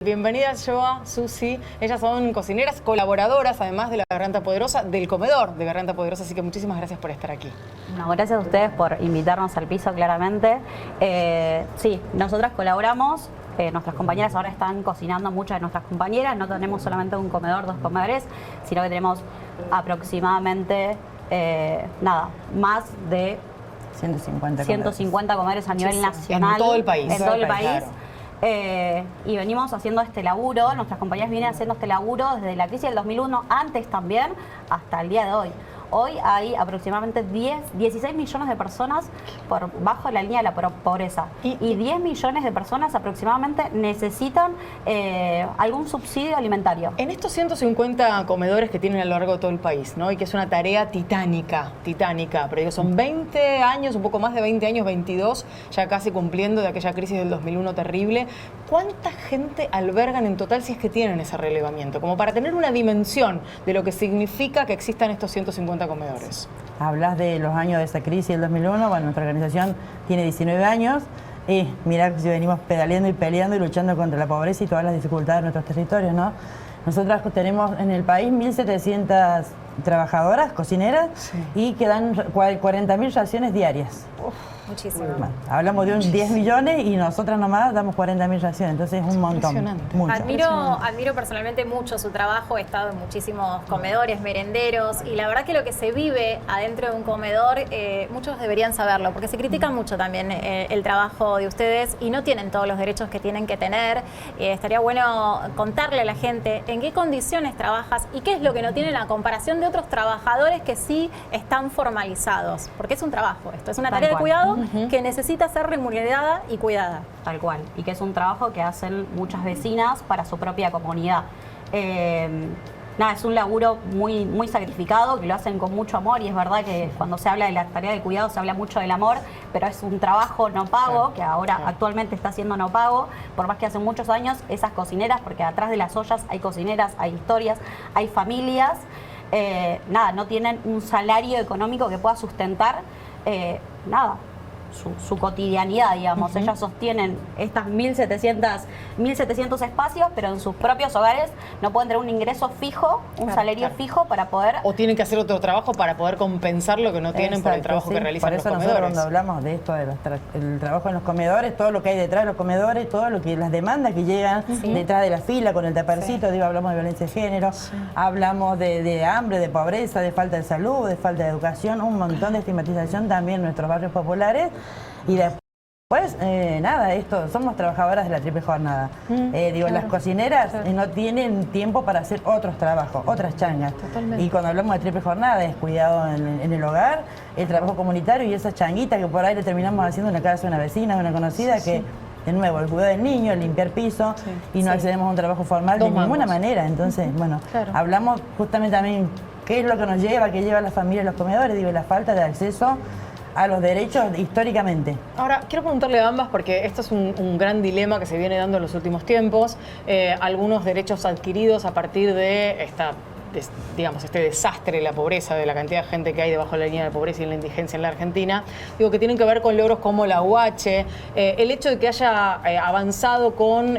Bienvenidas Joa, Susi. Ellas son cocineras, colaboradoras, además de La Garganta Poderosa, del comedor de Garganta Poderosa, así que muchísimas gracias por estar aquí. No, gracias a ustedes por invitarnos al piso, claramente. Sí, nosotras colaboramos. Nuestras compañeras ahora están cocinando, muchas de nuestras compañeras. No tenemos solamente un comedor, dos comedores, sino que tenemos aproximadamente, más de 150 comedores a nivel nacional. En todo el país. En todo el país. Claro. Y venimos haciendo este laburo, nuestras compañías vienen haciendo este laburo desde la crisis del 2001, antes también, hasta el día de hoy. Hoy hay aproximadamente 16 millones de personas por bajo la línea de la pobreza y 10 millones de personas aproximadamente necesitan algún subsidio alimentario. En estos 150 comedores que tienen a lo largo de todo el país, ¿no? Y que es una tarea titánica, pero digo, son 20 años, un poco más de 20 años, 22, ya casi cumpliendo de aquella crisis del 2001 terrible. ¿Cuánta gente albergan en total si es que tienen ese relevamiento? Como para tener una dimensión de lo que significa que existan estos 150 comedores. Hablas de los años de esa crisis del 2001, bueno, nuestra organización tiene 19 años y mirá si venimos pedaleando y peleando y luchando contra la pobreza y todas las dificultades de nuestros territorios, ¿no? Nosotras tenemos en el país 1.700 trabajadoras, cocineras, y que dan 40.000 raciones diarias. Muchísimo. Bueno, hablamos de un 10 millones y nosotras nomás damos 40.000 raciones, entonces es un montón. Mucho. Admiro personalmente mucho su trabajo, he estado en muchísimos comedores, merenderos, y la verdad que lo que se vive adentro de un comedor, muchos deberían saberlo, porque se critica mucho también el trabajo de ustedes y no tienen todos los derechos que tienen que tener. Estaría bueno contarle a la gente en qué condiciones trabajas y qué es lo que no tienen a comparación de otros trabajadores que sí están formalizados, porque es un trabajo, esto es una tarea de cuidado que necesita ser remunerada y cuidada. Tal cual, y que es un trabajo que hacen muchas vecinas para su propia comunidad. Nada, es un laburo muy sacrificado, que lo hacen con mucho amor, y es verdad que cuando se habla de la tarea de cuidado se habla mucho del amor, pero es un trabajo no pago, que ahora actualmente está siendo no pago, por más que hace muchos años esas cocineras, porque atrás de las ollas hay cocineras, hay historias, hay familias, nada, no tienen un salario económico que pueda sustentar, su cotidianidad, digamos. Ellas sostienen estas 1.700 espacios, pero en sus propios hogares no pueden tener un ingreso fijo, un salario fijo para poder... O tienen que hacer otro trabajo para poder compensar lo que no tienen por el trabajo que realizan los comedores. Por eso nosotros cuando hablamos de esto, del trabajo en los comedores, todo lo que hay detrás de los comedores, todo lo que las demandas que llegan detrás de la fila con el tapercito, digo, hablamos de violencia de género, hablamos de hambre, de pobreza, de falta de salud, de falta de educación, un montón de estigmatización también en nuestros barrios populares. Y después, nada, somos trabajadoras de la triple jornada. Las cocineras no tienen tiempo para hacer otros trabajos, otras changas. Totalmente. Y cuando hablamos de triple jornada es cuidado en el hogar, el trabajo comunitario y esa changuita que por ahí le terminamos haciendo en la casa de una vecina, de una conocida, que de nuevo, el cuidado del niño, el limpiar piso, y no accedemos a un trabajo formal de ninguna manera. Entonces, bueno, hablamos justamente también qué es lo que nos lleva, qué lleva a las familias a los comedores, digo, la falta de acceso a los derechos históricamente. Ahora, quiero preguntarle a ambas, porque esto es un gran dilema que se viene dando en los últimos tiempos. Algunos derechos adquiridos a partir de este desastre, la pobreza, de la cantidad de gente que hay debajo de la línea de pobreza y la indigencia en la Argentina, digo, que tienen que ver con logros como la UH, el hecho de que haya avanzado con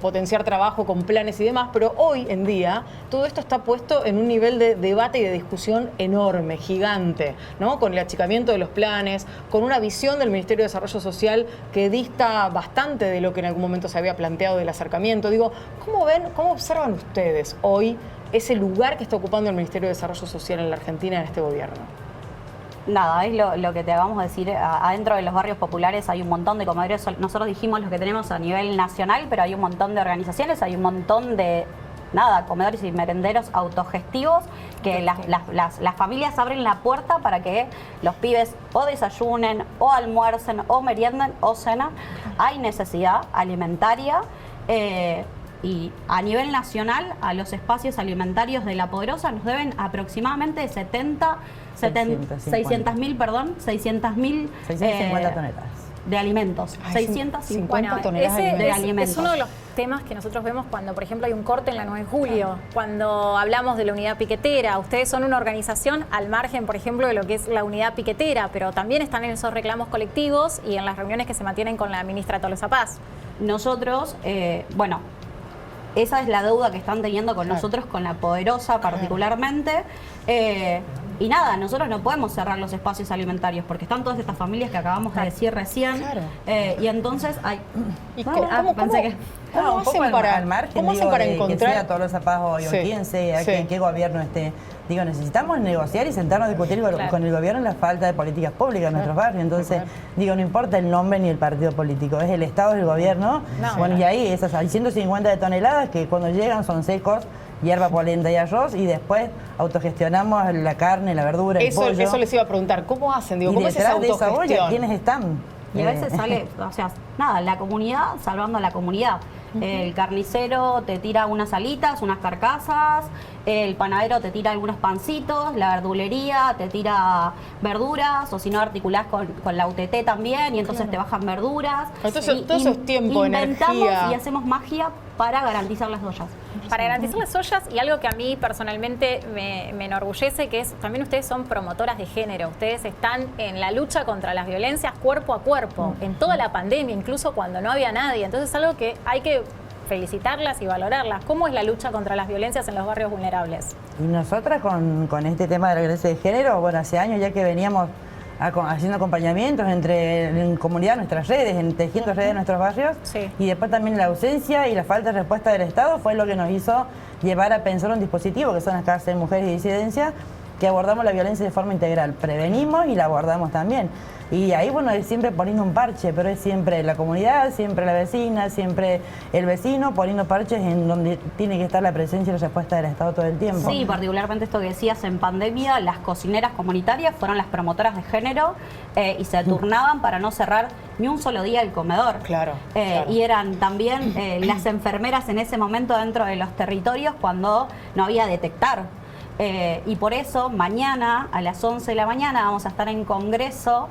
potenciar trabajo, con planes y demás, pero hoy en día todo esto está puesto en un nivel de debate y de discusión enorme, gigante, ¿no? Con el achicamiento de los planes, con una visión del Ministerio de Desarrollo Social que dista bastante de lo que en algún momento se había planteado del acercamiento. Digo, ¿cómo observan ustedes hoy ese lugar que está ocupando el Ministerio de Desarrollo Social en la Argentina en este gobierno? Nada, es lo que te acabamos de decir. Adentro de los barrios populares hay un montón de comedores. Nosotros dijimos lo que tenemos a nivel nacional, pero hay un montón de organizaciones, hay un montón de comedores y merenderos autogestivos que las familias abren la puerta para que los pibes o desayunen, o almuercen, o merienden, o cenan. Hay necesidad alimentaria. Y a nivel nacional, a los espacios alimentarios de La Poderosa nos deben aproximadamente 650 toneladas de alimentos. 650 toneladas de alimentos. Es uno de los temas que nosotros vemos cuando, por ejemplo, hay un corte en la 9 de julio, cuando hablamos de la unidad piquetera. Ustedes son una organización al margen, por ejemplo, de lo que es la unidad piquetera, pero también están en esos reclamos colectivos y en las reuniones que se mantienen con la ministra Tolosa Paz. Nosotros, esa es la deuda que están teniendo con nosotros, con La Poderosa particularmente. Y nada, nosotros no podemos cerrar los espacios alimentarios porque están todas estas familias que acabamos de decir recién. Claro. Y entonces hay... ¿Y No, cómo un poco hacen para, al margen, cómo hacen para de que encontrar sea todos los zapatos o Sí, quién sea, sí. en qué gobierno esté? Digo, necesitamos negociar y sentarnos a discutir con el gobierno la falta de políticas públicas en nuestros barrios. Entonces, digo, no importa el nombre ni el partido político, es el Estado, el gobierno. No. Bueno, y ahí esas hay 150 de toneladas que cuando llegan son secos, hierba, polenta y arroz, y después autogestionamos la carne, la verdura, el pollo. Eso les iba a preguntar, ¿cómo hacen? Digo, Y ¿cómo es esa detrás de esa olla, autogestión? ¿quiénes están? Y a veces sale, o sea, nada, la comunidad salvando a la comunidad. El carnicero te tira unas alitas, unas carcasas, el panadero te tira algunos pancitos, la verdulería te tira verduras, o si no articulás con la UTT también, y entonces te bajan verduras. Entonces, todo eso es tiempo, inventamos energía. y hacemos magia para garantizar las ollas. Para garantizar las ollas, y algo que a mí personalmente me enorgullece, que es también ustedes son promotoras de género. Ustedes están en la lucha contra las violencias cuerpo a cuerpo, en toda la pandemia, incluso cuando no había nadie. Entonces es algo que hay que felicitarlas y valorarlas. ¿Cómo es la lucha contra las violencias en los barrios vulnerables? Y nosotras con este tema de la violencia de género, bueno, hace años ya que veníamos haciendo acompañamientos en comunidad, nuestras redes, tejiendo redes en nuestros barrios. Sí. Y después también la ausencia y la falta de respuesta del Estado fue lo que nos hizo llevar a pensar un dispositivo, que son las casas de mujeres y disidencia, que abordamos la violencia de forma integral. Prevenimos y la abordamos también. Y ahí, bueno, es siempre poniendo un parche, pero es siempre la comunidad, siempre la vecina, siempre el vecino, poniendo parches en donde tiene que estar la presencia y la respuesta del Estado todo el tiempo. Sí, particularmente esto que decías, en pandemia las cocineras comunitarias fueron las promotoras de género y se turnaban para no cerrar ni un solo día el comedor. Claro, claro. Y eran también las enfermeras en ese momento dentro de los territorios cuando no había detectar. Y por eso mañana a las 11 de la mañana vamos a estar en Congreso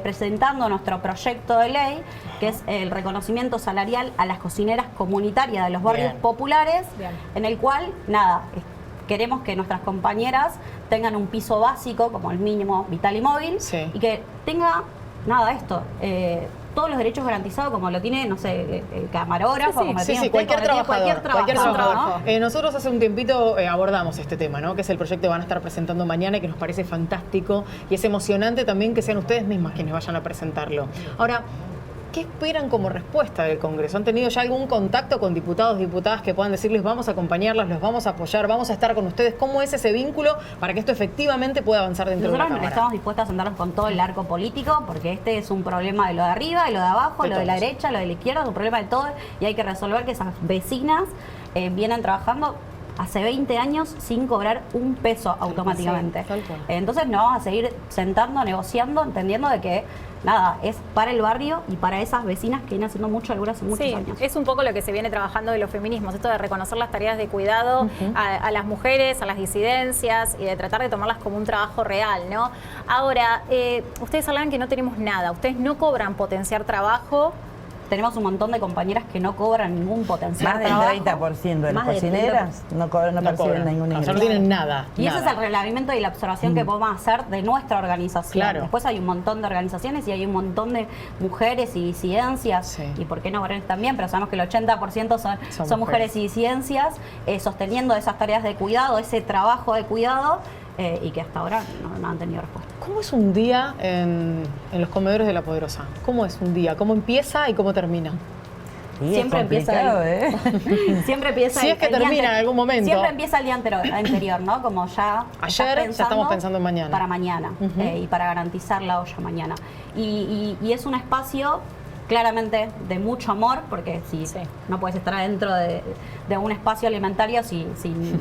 presentando nuestro proyecto de ley, que es el reconocimiento salarial a las cocineras comunitarias de los barrios Bien. populares, Bien. en el cual, nada, queremos que nuestras compañeras tengan un piso básico como el mínimo vital y móvil, Sí. y que tenga, nada, esto, todos los derechos garantizados como lo tiene, no sé, el camarógrafo, como lo Sí, tiene sí, usted, cualquier como lo tiene trabajador. cualquier trabajador, ¿no? Nosotros hace un tiempito abordamos este tema, ¿no? Que es el proyecto que van a estar presentando mañana y que nos parece fantástico y es emocionante también que sean ustedes mismas quienes vayan a presentarlo. Ahora, ¿qué esperan como respuesta del Congreso? ¿Han tenido ya algún contacto con diputados, diputadas que puedan decirles vamos a acompañarlas, los vamos a apoyar, vamos a estar con ustedes? ¿Cómo es ese vínculo para que esto efectivamente pueda avanzar dentro de la Nosotros Cámara? estamos dispuestos a sentarnos con todo el arco político porque este es un problema de lo de arriba, de lo de abajo, De lo de la todos. derecha, lo de la izquierda, es un problema de todo y hay que resolver que esas vecinas vienen trabajando hace 20 años sin cobrar un peso automáticamente. Sí, tal cual. Entonces nos vamos a seguir sentando, negociando, entendiendo de que nada, es para el barrio y para esas vecinas que vienen haciendo mucho laburo hace muchos Sí, años. es un poco lo que se viene trabajando de los feminismos, esto de reconocer las tareas de cuidado a las mujeres, a las disidencias y de tratar de tomarlas como un trabajo real, ¿no? Ahora, ustedes hablan que no tenemos nada, ustedes no cobran potenciar trabajo. Tenemos un montón de compañeras que no cobran ningún potencial Más del trabajo. 30% de las Más del cocineras no perciben cobran. ningún O sea, ingreso. no tienen nada. Y ese es nada. el reglamento y la observación que podemos hacer de nuestra organización. Claro. Después hay un montón de organizaciones y hay un montón de mujeres y disidencias, Sí. y por qué no varones también, pero sabemos que el 80% son mujeres y disidencias sosteniendo esas tareas de cuidado, ese trabajo de cuidado, y que hasta ahora no han tenido respuesta. ¿Cómo es un día en los comedores de La Poderosa? ¿Cómo es un día? ¿Cómo empieza y cómo termina? Sí, Siempre es complicado, Siempre empieza Si es que el día termina en algún momento. Siempre empieza el día anterior, ¿no? Como ya Ayer estás ya estamos pensando en mañana. Para mañana, y para garantizar la olla mañana. Y es un espacio claramente de mucho amor, porque si Sí. no puedes estar adentro de un espacio alimentario si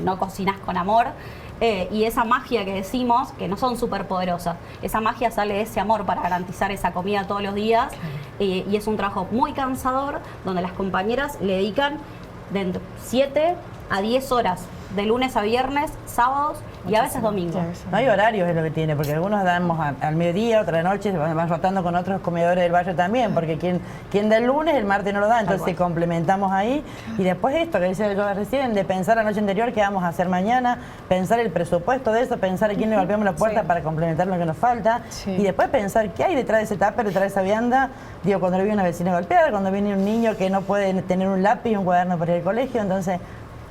no cocinas con amor. Y esa magia que decimos, que no son súper poderosas, esa magia sale de ese amor para garantizar esa comida todos los días. Y es un trabajo muy cansador, donde las compañeras le dedican de 7 a 10 horas de lunes a viernes, sábados y a veces domingos. No hay horarios, es lo que tiene, porque algunos damos al mediodía, otra noche, van rotando con otros comedores del barrio también, porque quien da el lunes, el martes no lo da, entonces complementamos ahí. Y después esto que decía yo recién, de pensar la noche anterior qué vamos a hacer mañana, pensar el presupuesto de eso, pensar a quién le golpeamos la puerta para complementar lo que nos falta, y después pensar qué hay detrás de ese tupper, detrás de esa vianda. Digo, cuando viene una vecina golpeada, cuando viene un niño que no puede tener un lápiz y un cuaderno para ir al colegio, entonces...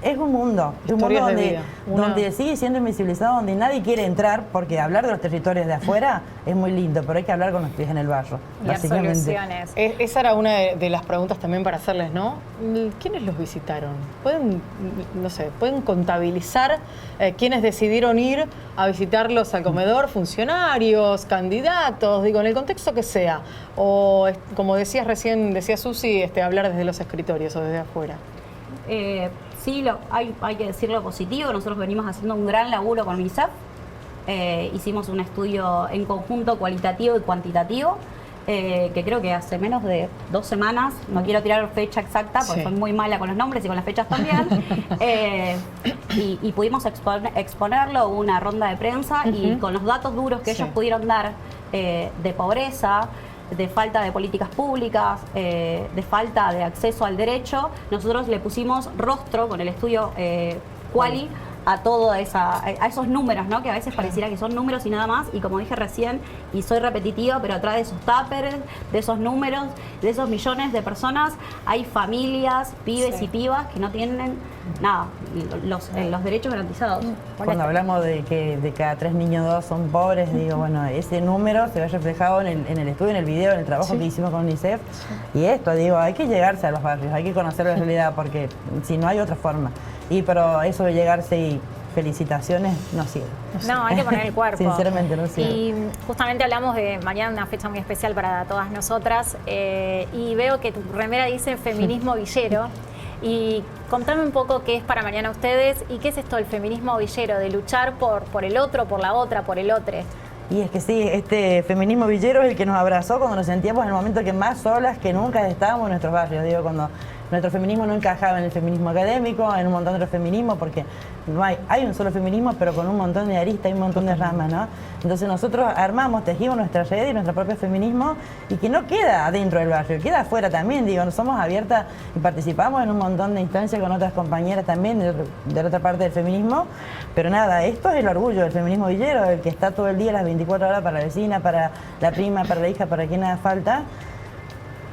Es un mundo donde sigue siendo invisibilizado, donde nadie quiere entrar, porque hablar de los territorios de afuera es muy lindo, pero hay que hablar con los pies en el barro. Y soluciones. Esa era una de las preguntas también para hacerles, ¿no? ¿Quiénes los visitaron? ¿Pueden, no sé, pueden contabilizar quiénes decidieron ir a visitarlos al comedor? ¿Funcionarios, candidatos? Digo, en el contexto que sea. O, como decías recién, decía Susi, hablar desde los escritorios o desde afuera. Sí, hay que decir lo positivo. Nosotros venimos haciendo un gran laburo con UNICEF. Hicimos un estudio en conjunto cualitativo y cuantitativo, que creo que hace menos de 2 semanas, no quiero tirar fecha exacta porque soy muy mala con los nombres y con las fechas también, y pudimos exponerlo, una ronda de prensa, y con los datos duros que ellos pudieron dar de pobreza, de falta de políticas públicas, de falta de acceso al derecho, nosotros le pusimos rostro con el estudio Quali a a esos números, ¿no? Que a veces pareciera que son números y nada más, y como dije recién, y soy repetitiva, pero atrás de esos tuppers, de esos números, de esos millones de personas, hay familias, pibes y pibas que no tienen nada, los derechos garantizados. Cuando hablamos de que de cada 3 niños 2 son pobres, digo, bueno, ese número se ve reflejado en el estudio, en el video, en el trabajo que hicimos con UNICEF. Y esto, digo, hay que llegarse a los barrios, hay que conocer la realidad, porque si no hay otra forma. Pero eso de llegarse y felicitaciones no sirve. No, hay que poner el cuerpo. Sinceramente no sirve. Y justamente hablamos de mañana, una fecha muy especial para todas nosotras, y veo que tu remera dice feminismo villero. Y contame un poco qué es para mañana ustedes y qué es esto del feminismo villero, de luchar por el otro, por la otra, por el otro. Y es que sí, este feminismo villero es el que nos abrazó cuando nos sentíamos en el momento que más solas que nunca estábamos en nuestros barrios. Digo, cuando nuestro feminismo no encajaba en el feminismo académico, en un montón de otros feminismos, porque no hay un solo feminismo, pero con un montón de aristas y un montón de ramas, ¿no? Entonces nosotros tejimos nuestra red y nuestro propio feminismo, y que no queda adentro del barrio, queda afuera también. Digo, nos somos abiertas y participamos en un montón de instancias con otras compañeras también de la otra parte del feminismo. Pero nada, esto es el orgullo del feminismo villero, el que está todo el día, las 24 horas, para la vecina, para la prima, para la hija, para quien haga falta.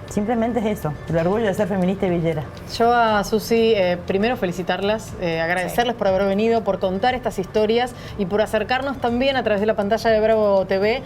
Simplemente es eso, el orgullo de ser feminista y villera. Yo a Susi, primero felicitarlas, agradecerles por haber venido, por contar estas historias y por acercarnos también a través de la pantalla de Bravo TV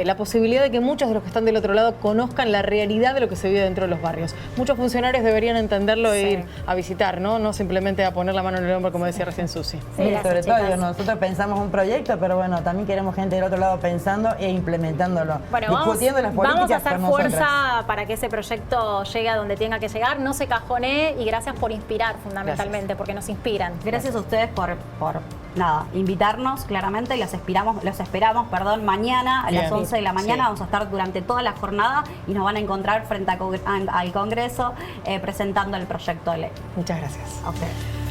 la posibilidad de que muchos de los que están del otro lado conozcan la realidad de lo que se vive dentro de los barrios. Muchos funcionarios deberían entenderlo e ir a visitar, ¿no? Simplemente a poner la mano en el hombro, como decía recién Susi. Sí, sobre todo, digo, nosotros pensamos un proyecto, pero bueno, también queremos gente del otro lado pensando e implementándolo, discutiendo las políticas. Vamos a hacer fuerza para que ese proyecto llegue a donde tenga que llegar, no se cajonee, y gracias por inspirar fundamentalmente, porque nos inspiran. Gracias a ustedes por invitarnos, claramente, y los esperamos, mañana a las 11 de la mañana. Vamos a estar durante toda la jornada y nos van a encontrar frente al Congreso presentando el proyecto de ley. Muchas gracias. A ustedes.